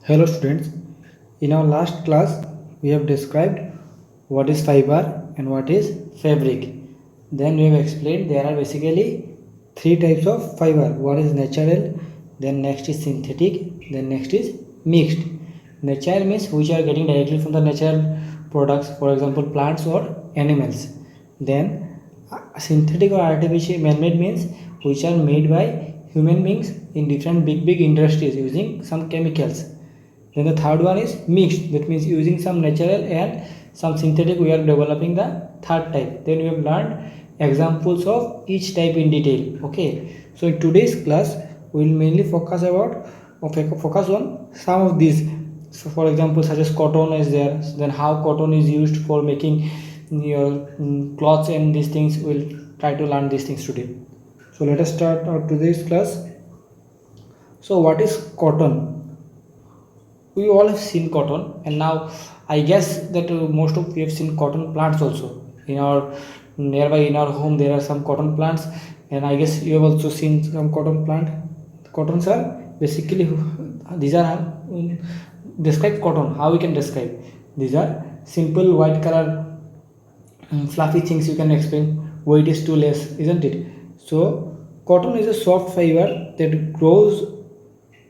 Hello students, in our last class we have described what is fiber and what is fabric. Then we have explained there are basically three types of fiber. One is natural, then next is synthetic, then next is mixed. Natural means which are getting directly from the natural products, for example plants or animals. Then synthetic or artificial man-made means which are made by human beings in different big industries using some chemicals. Then the third one is mixed, that means using some natural and some synthetic we are developing the third type. Then we have learned examples of each type in detail. Okay, so in today's class we will mainly focus on some of these. So for example, such as cotton is there, then how cotton is used for making your clothes and these things. We'll try to learn these things today. So let us start our today's class. So what is cotton? We all have seen cotton, and now I guess that most of we have seen cotton plants also in our nearby. In our home there are some cotton plants, and I guess you have also seen some cotton plant. Cottons are basically these are describe cotton. How we can describe? These are simple white color fluffy things. You can explain weight is too less, isn't it? So cotton is a soft fiber that grows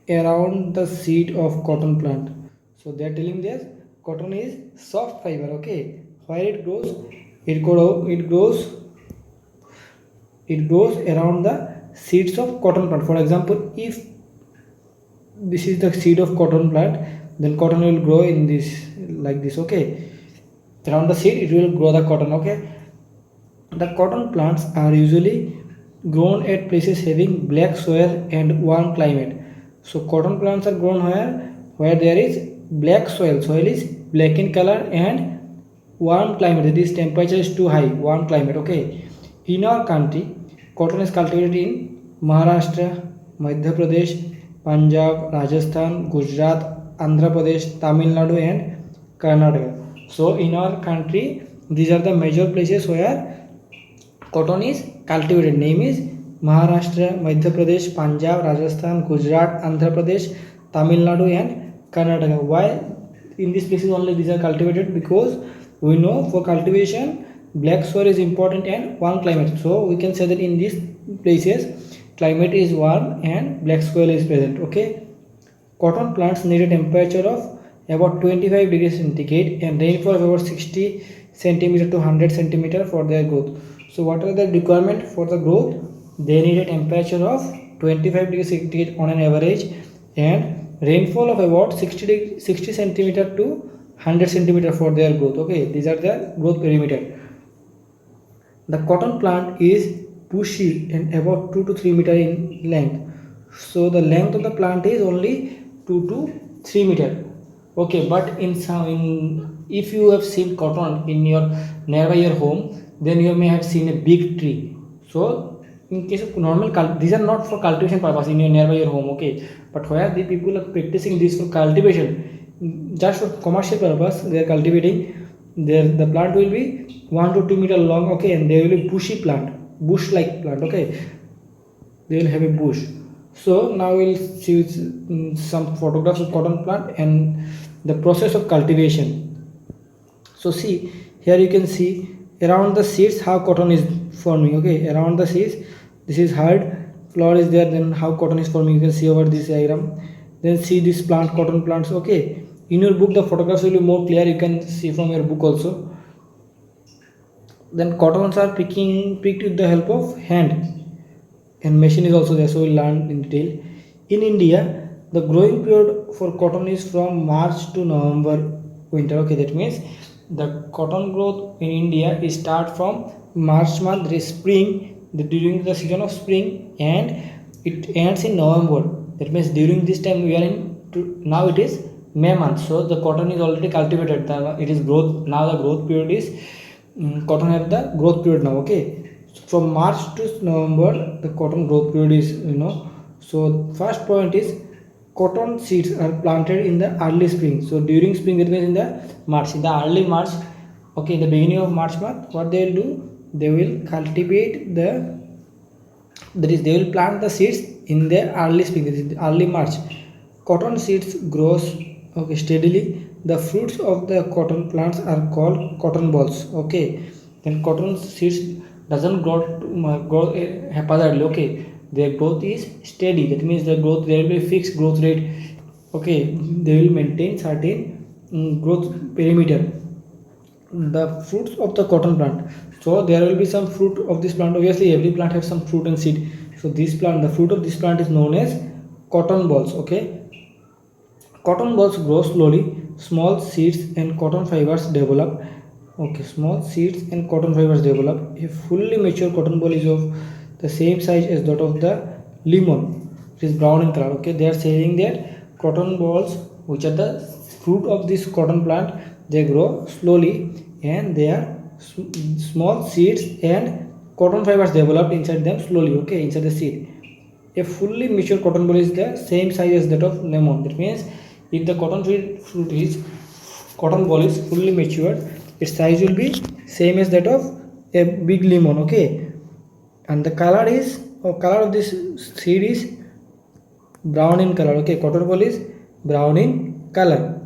around the seed of cotton plant. So they are telling this cotton is soft fiber. Okay, where it grows, it grows around the seeds of cotton plant. For example, if this is the seed of cotton plant, then cotton will grow in this like this. Okay, around the seed it will grow the cotton. Okay, the cotton plants are usually grown at places having black soil and warm climate. So cotton plants are grown where there is black soil. Soil is black in color and warm climate. That is temperature is too high. Warm climate. Okay. In our country, cotton is cultivated in Maharashtra, Madhya Pradesh, Punjab, Rajasthan, Gujarat, Andhra Pradesh, Tamil Nadu, and Karnataka. So in our country, these are the major places where cotton is cultivated. Name is Maharashtra, Madhya Pradesh, Punjab, Rajasthan, Gujarat, Andhra Pradesh, Tamil Nadu, and Karnataka. Why in these places only these are cultivated? Because we know for cultivation black soil is important and warm climate. So we can say that in these places climate is warm and black soil is present. Okay, cotton plants need a temperature of about 25 degrees centigrade and rainfall of about 60 centimeter to 100 centimeter for their growth. So what are the requirement for the growth? They need a temperature of 25 degrees centigrade on an average and rainfall of about 60 centimeter to 100 centimeter for their growth. Okay, these are the growth perimeter. The cotton plant is bushy and about 2 to 3 meter in length. So the length of the plant is only 2 to 3 meter. Okay, but if you have seen cotton in your nearby your home, then you may have seen a big tree. So in case of normal these are not for cultivation purpose in your nearby your home. Okay, but where the people are practicing this for cultivation, just for commercial purpose they are cultivating. The plant will be 1 to 2 meter long. Okay, and they will be bushy plant, bush like plant. Okay, they will have a bush. So now we'll see some photographs of cotton plant and the process of cultivation. So see here you can see around the seeds how cotton is forming. Okay, around the seeds this is hard flower is there, then how cotton is forming you can see over this diagram. Then see this plant, cotton plants. Okay, in your book the photographs will be more clear, you can see from your book also. Then cottons are picked with the help of hand, and machine is also there, so we'll learn in detail. In India the growing period for cotton is from March to November winter. Okay, that means the cotton growth in India is start from March month, the spring, during the season of spring, and it ends in November. That means during this time we are in now it is May month, so the cotton is already cultivated. It is growth now. The growth period is cotton have the growth period now. Okay, so from March to November the cotton growth period is So first point is cotton seeds are planted in the early spring. So during spring, that means in the March, in the early March. Okay, in the beginning of March month, what they will do, they will cultivate that is they will plant the seeds in the early spring, that is early March. Cotton seeds grows, okay, steadily. The fruits of the cotton plants are called cotton balls. Okay, then cotton seeds doesn't grow haphazardly. Okay, their growth is steady. That means the growth, there will be fixed growth rate. Okay, they will maintain certain growth perimeter. The fruits of the cotton plant, so there will be some fruit of this plant. Obviously every plant has some fruit and seed. So this plant, the fruit of this plant is known as cotton balls. Okay, cotton balls grow slowly. Small seeds and cotton fibers develop. Okay, small seeds and cotton fibers develop. A fully mature cotton ball is of the same size as that of the lemon. It is brown in color. Okay, they are saying that cotton balls, which are the fruit of this cotton plant, they grow slowly and they are small seeds and cotton fibers developed inside them slowly. Okay, inside the seed. A fully mature cotton ball is the same size as that of lemon. That means if the fruit is cotton ball is fully matured, its size will be same as that of a big lemon. Okay, and the color is, or color of this seed is brown in color. Okay, cotton ball is brown in color.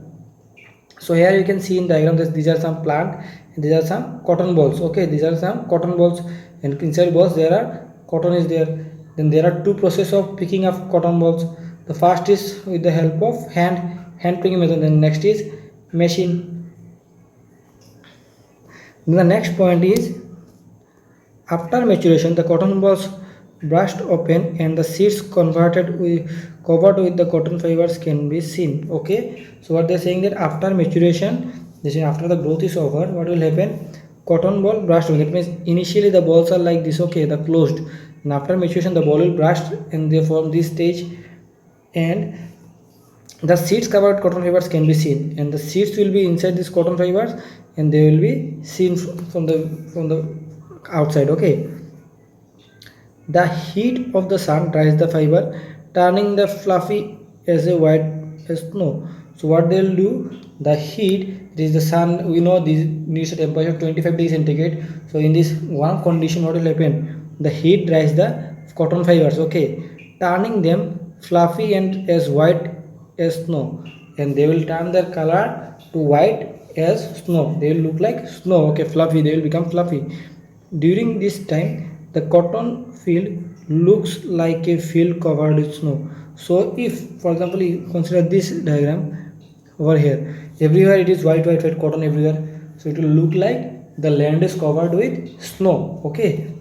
So here you can see in diagram that these are some plant and these are some cotton balls. Okay, these are some cotton balls, and inside balls there are cotton is there. Then there are two process of picking of cotton balls. The first is with the help of hand picking method, and next is machine. Then the next point is, after maturation, the cotton balls burst open and the seeds covered with the cotton fibers can be seen. Okay, so what they are saying that after maturation, this is after the growth is over, what will happen? Cotton ball burst open. That means initially the balls are like this. Okay, the closed, and after maturation the ball will burst and they form this stage, and the seeds covered cotton fibers can be seen, and the seeds will be inside this cotton fibers and they will be seen from the outside. Okay, the heat of the sun dries the fiber, turning the fluffy as a white as snow. So what they'll do, the heat, it is the sun, we know this needs a temperature of 25 degrees centigrade. So in this one condition, what will happen? The heat dries the cotton fibers. Okay, turning them fluffy and as white as snow, and they will turn their color to white as snow. They will look like snow. Okay, fluffy, they will become fluffy. During this time, the cotton field looks like a field covered with snow. So if, for example, you consider this diagram over here, everywhere it is white cotton everywhere. So it will look like the land is covered with snow. Okay,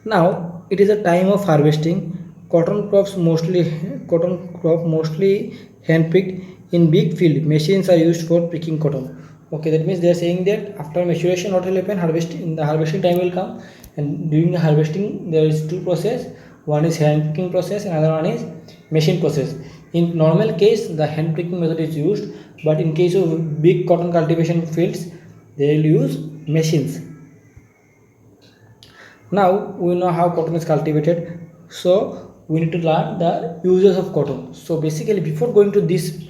now it is a time of harvesting. Cotton crop mostly hand picked in big field. Machines are used for picking cotton. Okay, that means they are saying that after maturation, what will happen? Harvesting, the harvesting time will come, and during the harvesting there is two process. One is hand picking process, and another one is machine process. In normal case, the hand picking method is used, but in case of big cotton cultivation fields, they will use machines. Now we know how cotton is cultivated, so we need to learn the uses of cotton. So basically, before going to this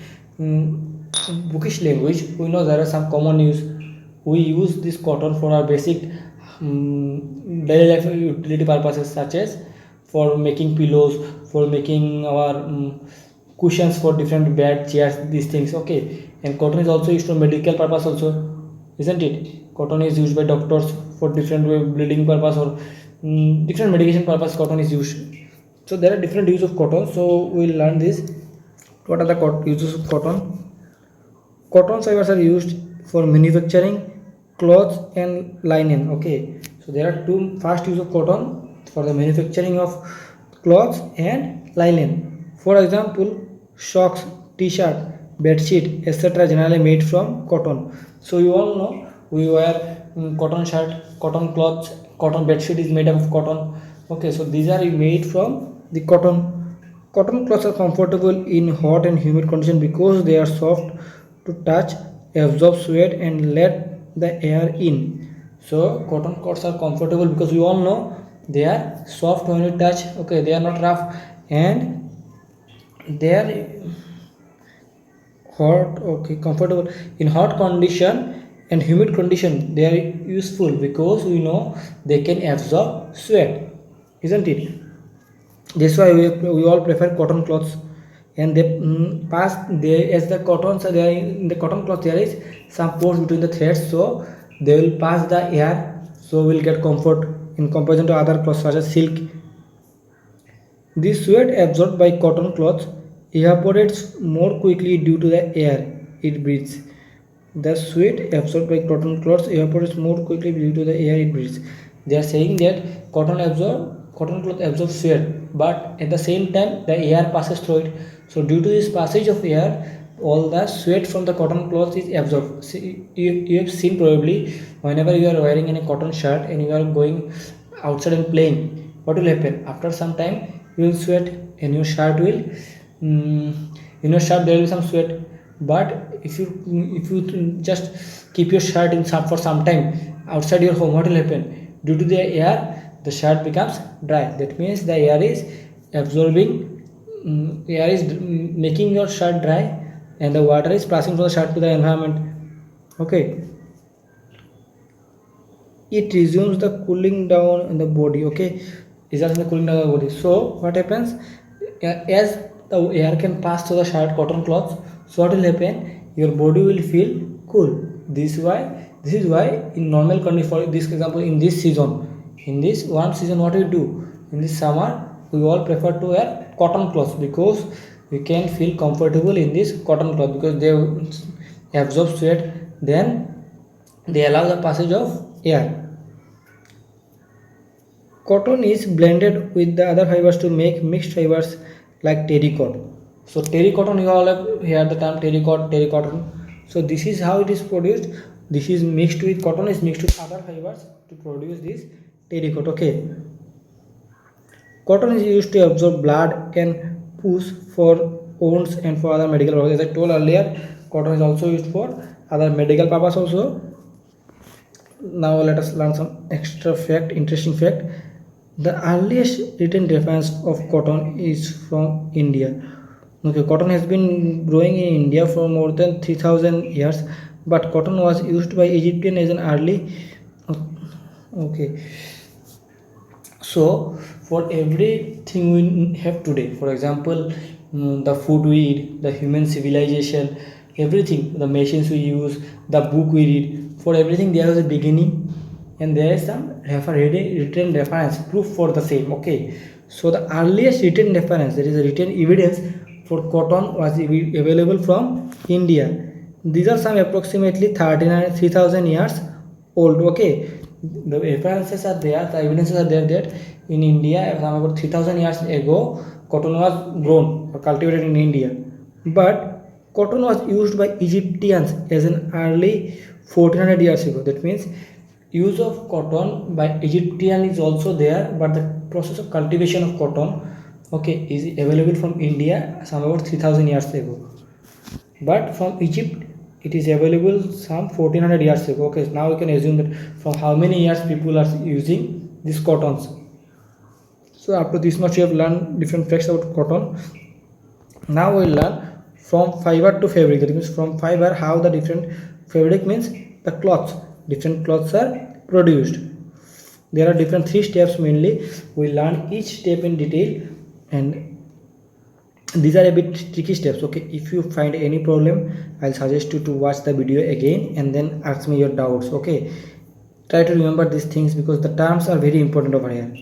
bookish language, we know there are some common use. We use this cotton for our basic daily life utility purposes, such as for making pillows, for making our cushions for different bed, chairs, these things. Okay, and cotton is also used for medical purpose also, isn't it? Cotton is used by doctors for different bleeding purpose or different medication purpose. Cotton is used. So there are different use of cotton. So we'll learn this. What are the uses of cotton? Cotton fibers are used for manufacturing clothes and linen. Okay, so there are two first use of cotton for the manufacturing of clothes and linen. For example, socks, t-shirt, bed sheet, etc. generally made from cotton. So you all know we wear cotton shirt, cotton clothes, cotton bed sheet is made of cotton. Okay, so these are made from the cotton. Cotton cloths are comfortable in hot and humid conditions because they are soft to touch, absorb sweat and let the air in. So cotton cloths are comfortable because we all know they are soft when you touch. Okay, they are not rough, and they are hot. Okay, comfortable in hot condition and humid condition. They are useful because we know they can absorb sweat, isn't it? That's why we all prefer cotton cloths and they pass they as the cottons are there in the cotton cloth there is some pores between the threads, so they will pass the air, so we'll get comfort in comparison to other cloths such as silk. This sweat absorbed by cotton cloth evaporates more quickly due to the air it breathes. The sweat absorbed by cotton cloth evaporates more quickly due to the air it breathes. They are saying that cotton cloth absorbs sweat, but at the same time the air passes through it. So due to this passage of air, all the sweat from the cotton cloth is absorbed. See, you have seen probably whenever you are wearing any cotton shirt and you are going outside and playing, what will happen after some time? You will sweat and your shirt will in your shirt there will be some sweat, but if you just keep your shirt in some for some time outside your home, what will happen? Due to the air, the shirt becomes dry. That means the air is absorbing, air is making your shirt dry, and the water is passing from the shirt to the environment. Okay, it resumes the cooling down in the body. Okay, results in the cooling down of the body. So what happens, as the air can pass through the shirt cotton cloth, so what will happen, your body will feel cool. This is why in normal condition, for this example, in this season, in this warm season, what we do in this summer, we all prefer to wear cotton clothes because we can feel comfortable in this cotton cloth because they absorb sweat, then they allow the passage of air. Cotton is blended with the other fibers to make mixed fibers like terrycot. So terrycotton, you all have heard the term terrycotton. So this is how it is produced. This is mixed with cotton is mixed with other fibers to produce this terrycot. Okay. Cotton is used to absorb blood and pus for wounds and for other medical purposes. As I told earlier, cotton is also used for other medical purpose also. Now let us learn some extra fact, interesting fact. The earliest written reference of cotton is from India. Okay, cotton has been growing in India for more than 3000 years, but cotton was used by Egyptian as an early. Okay, so for everything we have today, for example, the food we eat, the human civilization, everything, the machines we use, the book we read, for everything there was a beginning and there is some written reference proof for the same. Okay, so the earliest written reference, there is a written evidence for cotton was available from India. These are some approximately 3000 years old. Okay, the references are there, the evidences are there that in India about 3000 years ago cotton was grown or cultivated in India, but cotton was used by Egyptians as an early 1400 years ago. That means use of cotton by Egyptian is also there, but the process of cultivation of cotton, okay, is available from India some about 3000 years ago, but from Egypt it is available some 1400 years ago. Okay, now we can assume that from how many years people are using these cottons. So after this much you have learned different facts about cotton. Now we will learn from fiber to fabric. That means from fiber how the different fabric means the cloths, different cloths are produced. There are different 3 steps mainly. We learn each step in detail, and these are a bit tricky steps. Okay, if you find any problem, I'll suggest you to watch the video again and then ask me your doubts. Okay, try to remember these things because the terms are very important over here.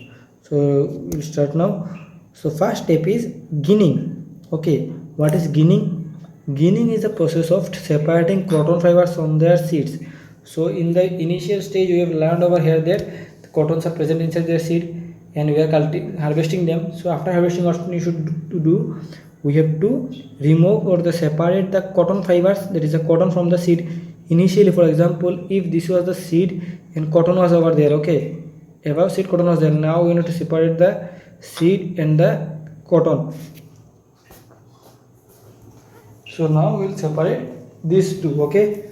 So we'll start now. So first step is ginning. Okay, what is ginning? Ginning is the process of separating cotton fibers from their seeds. So in the initial stage we have learned over here that the cottons are present inside their seed and we are harvesting them. So after harvesting, what we should do, we have to remove or separate the cotton fibers, that is the cotton from the seed. Initially, for example, if this was the seed and cotton was over there, okay, above seed cotton was there, now we need to separate the seed and the cotton. So now we will separate these two. Okay,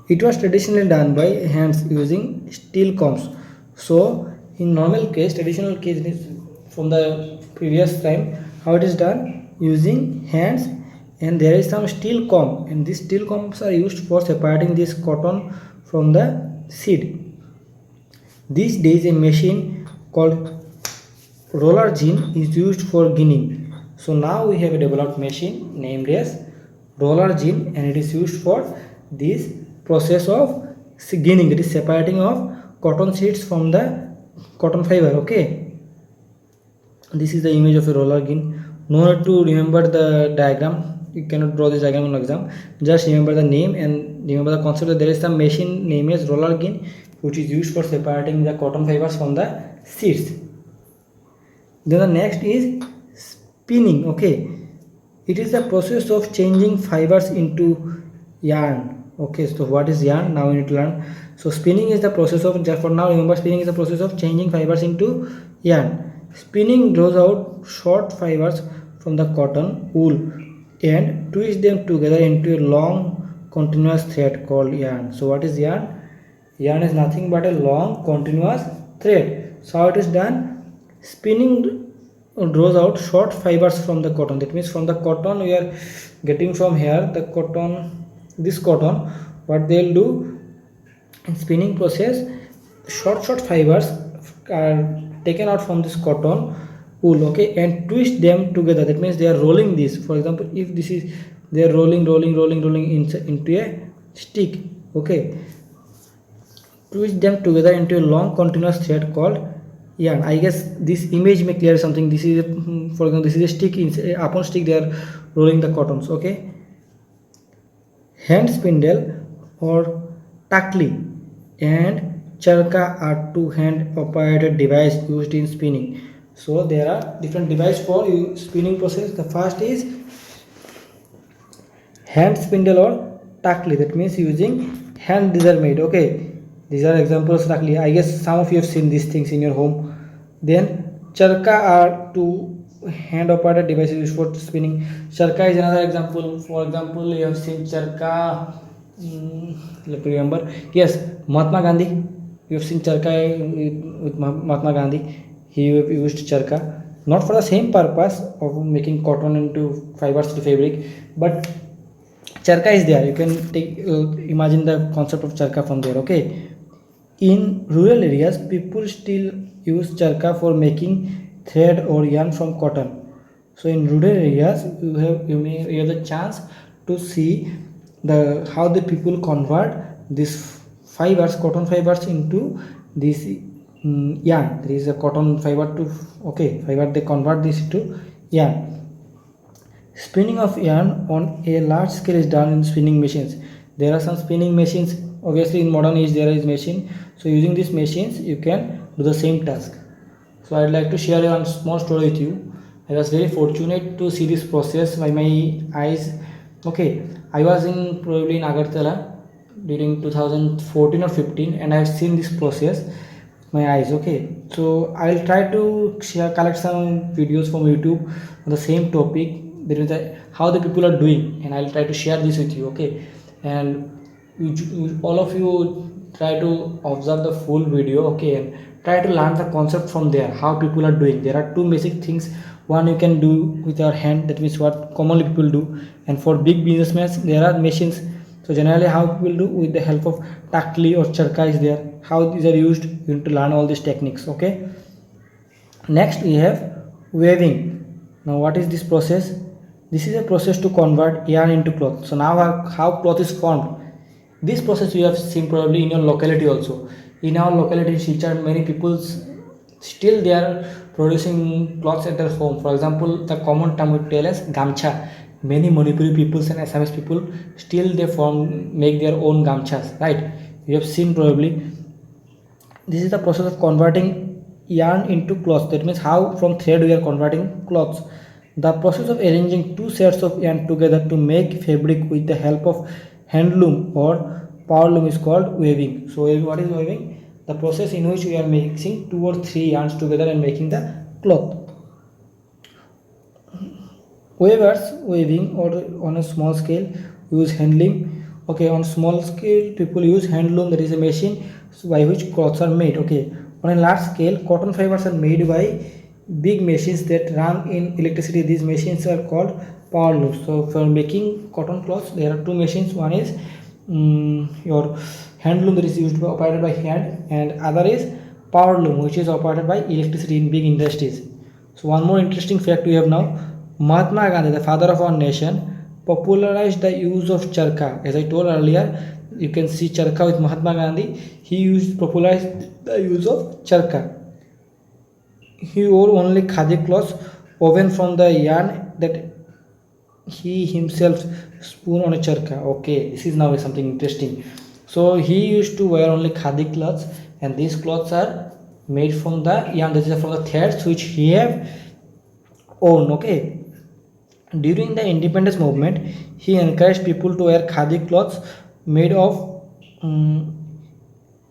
it was traditionally done by hands using steel combs. So in normal case, traditional case is from the previous time, how it is done using hands, and there is some steel comb, and these steel combs are used for separating this cotton from the seed. These days a machine called roller gin is used for ginning. So now we have a developed machine named as roller gin, and it is used for this process of ginning, it is separating of cotton seeds from the cotton fiber. Okay, this is the image of a roller gin. No need to remember the diagram, you cannot draw this diagram on exam, just remember the name and remember the concept that there is some machine named as roller gin which is used for separating the cotton fibers from the seeds. Then the next is spinning. Okay, it is the process of changing fibers into yarn. Okay, so what is yarn? Now we need to learn. So spinning is the process of, just for now remember, spinning is the process of changing fibers into yarn. Spinning draws out short fibers from the cotton wool and twist them together into a long continuous thread called yarn. So what is yarn? Yarn is nothing but a long continuous thread. So how it is done? Spinning draws out short fibers from the cotton. That means from the cotton we are getting from here the cotton, this cotton, what they'll do in spinning process, short fibers are taken out from this cotton wool, okay, and twist them together. That means they are rolling this. For example, if this is, they are rolling into a stick, okay, twist them together into a long continuous thread called yarn. I guess this image may clear something. This is a, for example, this is a stick, upon stick they are rolling the cottons, okay. Hand spindle or takli and charka are two hand operated device used in spinning. So there are different device for spinning process. The first is hand spindle or takli, that means using hand these are made, okay. These are examples takli. I guess some of you have seen these things in your home. Then charka are two hand operated devices used for spinning. Charka is another example. For example, you have seen charka, let me remember, yes, Mahatma Gandhi, you have seen charka with Mahatma Gandhi. He used charka not for the same purpose of making cotton into fibers to fabric, but charka is there. You can take imagine the concept of charka from there, okay. In rural areas, people still use charka for making thread or yarn from cotton. So in rural areas, you have the chance to see the how the people convert these fibers, cotton fibers, into this yarn. There is a cotton fiber to, okay, fiber, they convert this to yarn. Spinning of yarn on a large scale is done in spinning machines. There are some spinning machines. Obviously in modern age there is machine, so using these machines you can do the same task. So I'd like to share a small story with you. I was very fortunate to see this process by my eyes. Okay, I was in probably in Agartala during 2014 or 15 and I have seen this process with my eyes, okay. So I'll try to collect some videos from YouTube on the same topic. There is how the people are doing, and I'll try to share this with you, okay. And all of you try to observe the full video, okay, and try to learn the concept from there, how people are doing. There are two basic things. One, you can do with your hand, that means what commonly people do, and for big businessmen there are machines. So generally how people do with the help of takli or charka is there, how these are used, you need to learn all these techniques, okay. Next we have weaving. Now what is this process? This is a process to convert yarn into cloth. So now how cloth is formed. This process you have seen probably in your locality also. In our locality in Silchar, many people still they are producing clothes at their home. For example, the common term we tell as gamcha. Many Manipuri peoples and Assamese people still they make their own gamchas, right? You have seen probably. This is the process of converting yarn into cloth. That means how from thread we are converting cloths. The process of arranging two sets of yarn together to make fabric with the help of handloom or power loom is called weaving. So what is weaving? The process in which we are mixing two or three yarns together and making the cloth. Weavers weaving or on a small scale use handloom. Okay, on small scale people use handloom, that is a machine by which cloths are made. Okay, on a large scale cotton fibers are made by big machines that run in electricity. These machines are called power looms. So for making cotton cloths there are two machines. One is your hand loom that is used by operated by hand, and other is power loom which is operated by electricity in big industries. So one more interesting fact we have now. Mahatma Gandhi, the father of our nation, popularized the use of charkha. As I told earlier, you can see charkha with Mahatma Gandhi. He popularized the use of charkha. He wore only khadi cloths woven from the yarn that he himself spun on a charkha. Okay, this is now something interesting. So he used to wear only khadi clothes, and these clothes are made from the yarn, that is from the threads which he have owned. Okay, during the independence movement, he encouraged people to wear khadi clothes made of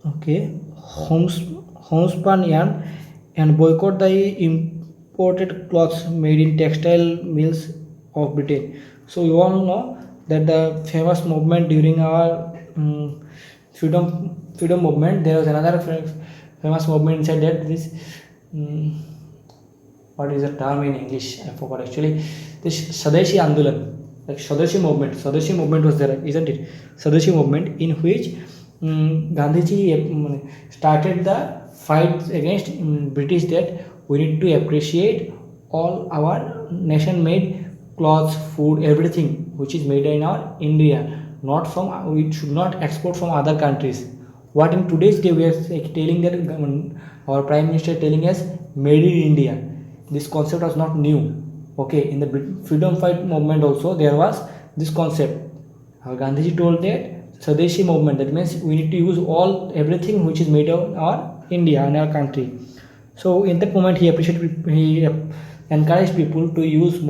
okay homespun yarn and boycott the imported clothes made in textile mills of Britain. So you all know that the famous movement during our freedom movement, there was another famous movement inside that. This what is the term in English? I forgot actually. This Swadeshi Andolan, like Swadeshi movement. Swadeshi movement was there, isn't it? Swadeshi movement, in which Gandhiji started the fight against British, that we need to appreciate all our nation-made clothes, food, everything which is made in our India. Not from, we should not export from other countries. What in today's day we are telling that our Prime Minister telling us made in India. This concept was not new. Okay, in the freedom fight movement also there was this concept. Gandhiji told that Swadeshi movement, that means we need to use everything which is made of our India and our country. So in that moment he encouraged people to use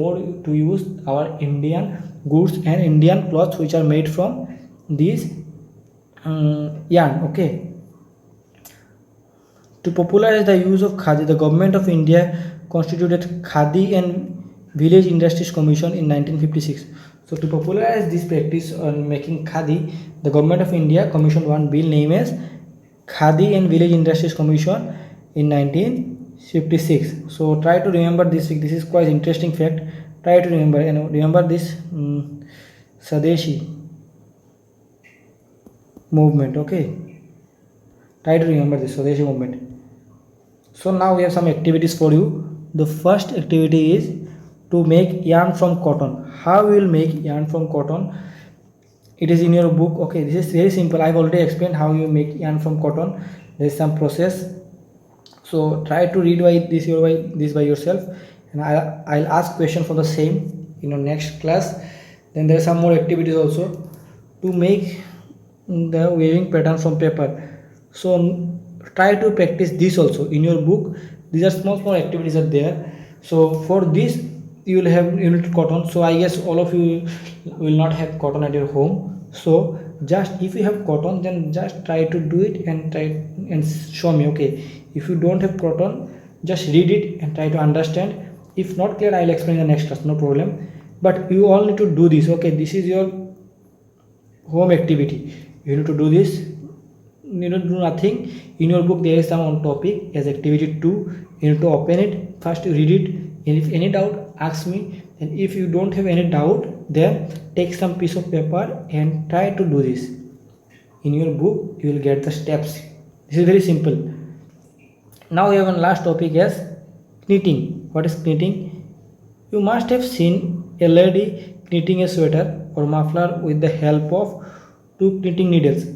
our Indian goods and Indian clothes which are made from these yarn. Okay, to popularize the use of khadi, the government of India constituted Khadi and Village Industries Commission in 1956. So to popularize this practice on making khadi, the government of India commissioned one bill named as Khadi and Village Industries Commission in 1956. So try to remember this. This is quite interesting fact. Try to remember this Swadeshi movement. Okay, try to remember this Swadeshi movement. So now we have some activities for you. The first activity is to make yarn from cotton. How we will make yarn from cotton? It is in your book. Okay, this is very simple. I've already explained how you make yarn from cotton. There is some process. So try to read this by yourself, and I'll ask question for the same in your next class. Then there are some more activities also to make the weaving pattern from paper. So try to practice this also in your book. These are small activities are there. So for this you will have unit cotton. So I guess all of you will not have cotton at your home. So just if you have cotton, then just try to do it and try and show me. Okay, if you don't have cotton, just read it and try to understand. If not clear, I'll explain in the next class, no problem. But you all need to do this. Okay, this is your home activity. You need to do this. You need to do nothing. In your book there is some on topic as activity 2. You need to open it first, read it, and if any doubt ask me. And if you don't have any doubt, then take some piece of paper and try to do this. In your book you will get the steps. This is very simple. Now we have one last topic as knitting. What is knitting? You must have seen a lady knitting a sweater or muffler with the help of 2 knitting needles.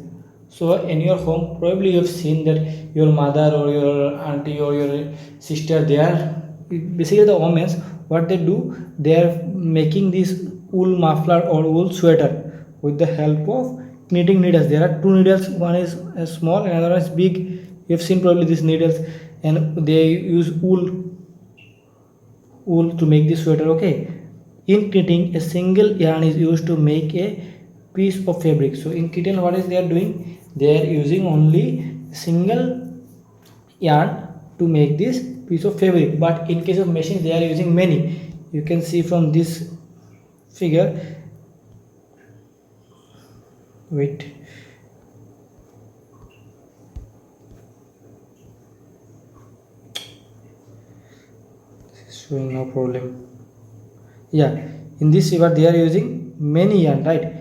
So in your home probably you have seen that your mother or your auntie or your sister, they are basically the women. What they do, they are making this wool muffler or wool sweater with the help of knitting needles. There are 2 needles, one is small and another one is big. You have seen probably these needles, and they use wool to make this sweater. Okay, in knitting a single yarn is used to make a piece of fabric. So in knitting what is they are doing, they are using only single yarn to make this piece of fabric. But in case of machines they are using many. You can see from this figure. Wait, showing no problem. Yeah, in this figure they are using many yarn, right?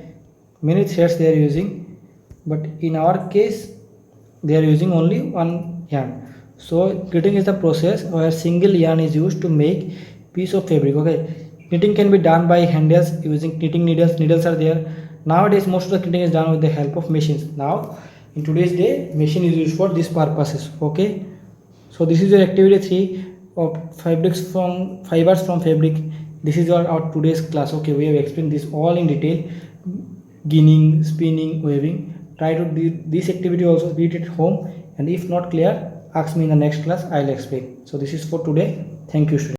Many threads they are using, but in our case they are using only one yarn. So knitting is the process where single yarn is used to make piece of fabric. Okay, Knitting can be done by handles using knitting needles. Needles are there. Nowadays, most of the knitting is done with the help of machines. Now, in today's day, machine is used for these purposes. Okay. So this is your activity 3 of fibers from fabric. This is our today's class. Okay, we have explained this all in detail: ginning, spinning, weaving. Try to do this activity also, read it at home, and if not clear, ask me in the next class. I'll explain. So this is for today. Thank you, students.